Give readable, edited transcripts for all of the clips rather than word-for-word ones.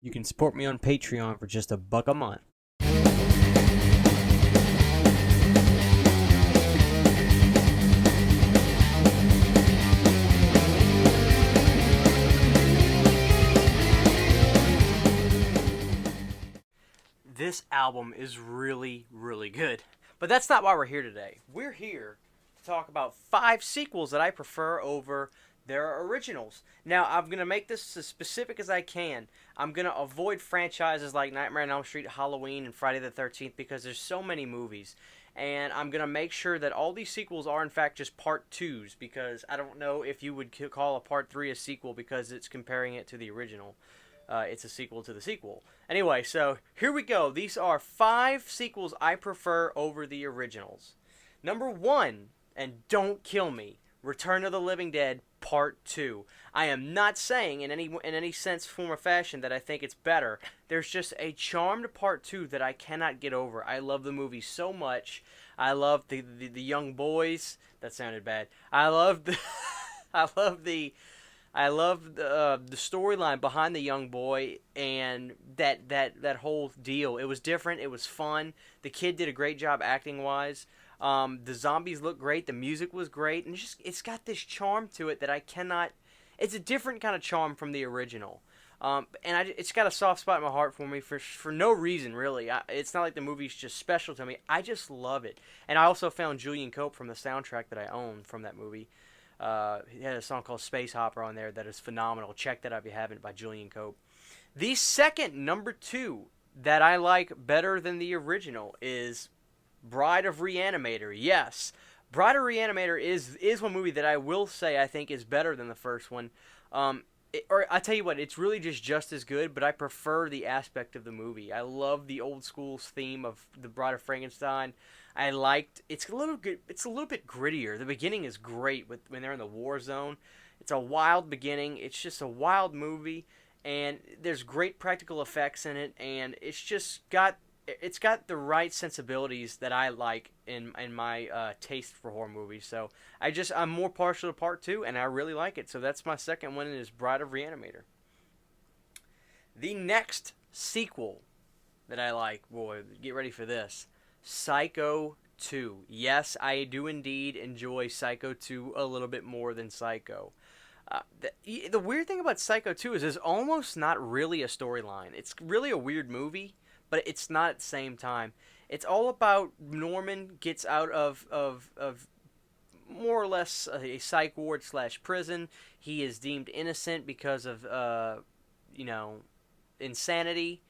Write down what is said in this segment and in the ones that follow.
You can support me on Patreon for just $1 a month. This album is really, really good. But that's not why we're here today. We're here to talk about 5 sequels that I prefer over their originals. Now, I'm going to make this as specific as I can. I'm going to avoid franchises like Nightmare on Elm Street, Halloween, and Friday the 13th because there's so many movies. And I'm going to make sure that all these sequels are, in fact, just part 2s because I don't know if you would call a part 3 a sequel because it's comparing it to the original. It's a sequel to the sequel. Anyway, so here we go. These are 5 sequels I prefer over the originals. Number 1, and don't kill me, Return of the Living Dead Part 2. I am not saying in any sense, form, or fashion that I think it's better. There's just a charmed Part 2 that I cannot get over. I love the movie so much. I love the young boys. That sounded bad. I love the I love the storyline behind the young boy and that whole deal. It was different. It was fun. The kid did a great job acting wise. The zombies look great. The music was great, and it's got this charm to it that I cannot. It's a different kind of charm from the original. It's got a soft spot in my heart for me for no reason really. It's not like the movie's just special to me. I just love it, and I also found Julian Cope from the soundtrack that I own from that movie. He had a song called Space Hopper on there that is phenomenal. Check that out if you haven't, by Julian Cope. The second, number 2, that I like better than the original is Bride of Reanimator. Yes, Bride of Reanimator is one movie that I will say I think is better than the first one. Or I tell you what, it's really just as good, but I prefer the aspect of the movie. I love the old school theme of the Bride of Frankenstein. I liked it's a little good. It's a little bit grittier. The beginning is great when they're in the war zone. It's a wild beginning. It's just a wild movie, and there's great practical effects in it, and it's got the right sensibilities that I like in my taste for horror movies. So I'm more partial to part 2, and I really like it. So that's my second one, is Bride of Reanimator. The next sequel that I like, boy, get ready for this. Psycho 2. Yes, I do indeed enjoy Psycho 2 a little bit more than Psycho. The weird thing about Psycho 2 is there's almost not really a storyline. It's really a weird movie, but it's not at the same time. It's all about Norman gets out of more or less a psych ward slash prison. He is deemed innocent because of you know insanity,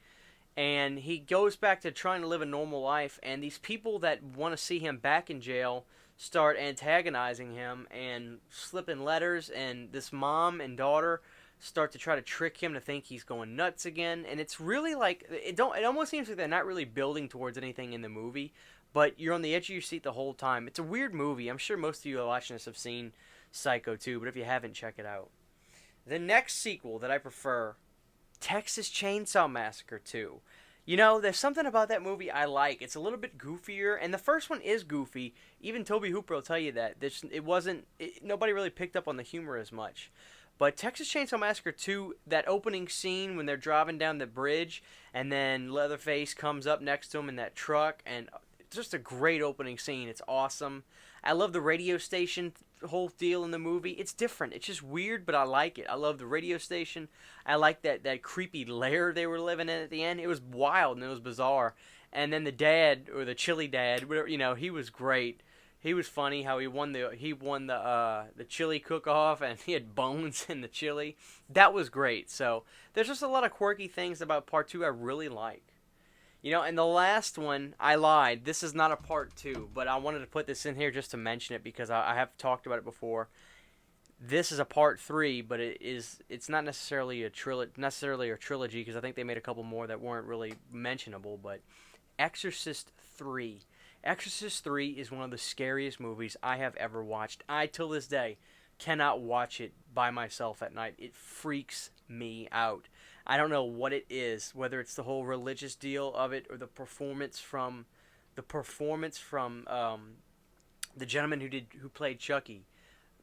and he goes back to trying to live a normal life. And these people that want to see him back in jail start antagonizing him and slipping letters, and this mom and daughter start to try to trick him to think he's going nuts again. And it's really like it almost seems like they're not really building towards anything in the movie, but you're on the edge of your seat the whole time. It's a weird movie. I'm sure most of you watching this have seen Psycho 2, but if you haven't, check it out. The next sequel that I prefer, Texas Chainsaw Massacre 2. There's something about that movie I like. It's a little bit goofier, and the first one is goofy. Even Toby Hooper will tell you that. Nobody really picked up on the humor as much. But Texas Chainsaw Massacre 2, that opening scene when they're driving down the bridge, and then Leatherface comes up next to him in that truck, and it's just a great opening scene. It's awesome. I love the radio station whole deal in the movie. It's different. It's just weird, but I like it. I love the radio station. I like that creepy lair they were living in at the end. It was wild and it was bizarre. And then the dad, or the chili dad, whatever, he was great. He was funny how he won the chili cook off, and he had bones in the chili. That was great. So there's just a lot of quirky things about part 2 I really like. And the last one, I lied. This is not a part 2, but I wanted to put this in here just to mention it because I have talked about it before. This is a part 3, but it's not necessarily a trilogy because I think they made a couple more that weren't really mentionable. But Exorcist 3. Exorcist 3 is one of the scariest movies I have ever watched. I, till this day, cannot watch it by myself at night. It freaks me out. I don't know what it is, whether it's the whole religious deal of it or the performance from the gentleman who played Chucky,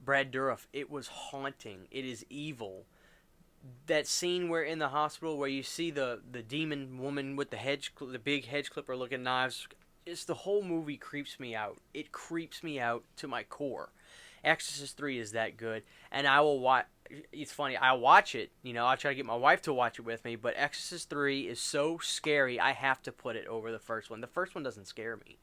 Brad Dourif. It was haunting. It is evil. that scene where in the hospital where you see the demon woman with the big hedge clipper looking knives. It's the whole movie creeps me out. It creeps me out to my core. Exorcist 3 is that good, and I will watch. It's funny. I watch it. I try to get my wife to watch it with me, but Exorcist 3 is so scary. I have to put it over the first one. The first one doesn't scare me.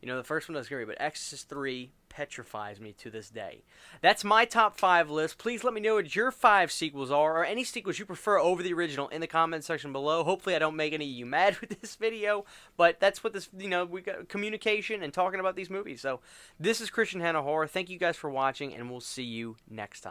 The first one doesn't scare me, but Exorcist 3 petrifies me to this day. That's my top 5 list. Please let me know what your 5 sequels are, or any sequels you prefer over the original in the comment section below. Hopefully I don't make any of you mad with this video, but that's what this, we got communication and talking about these movies. So this is Christian HANNA Horror. Thank you guys for watching, and we'll see you next time.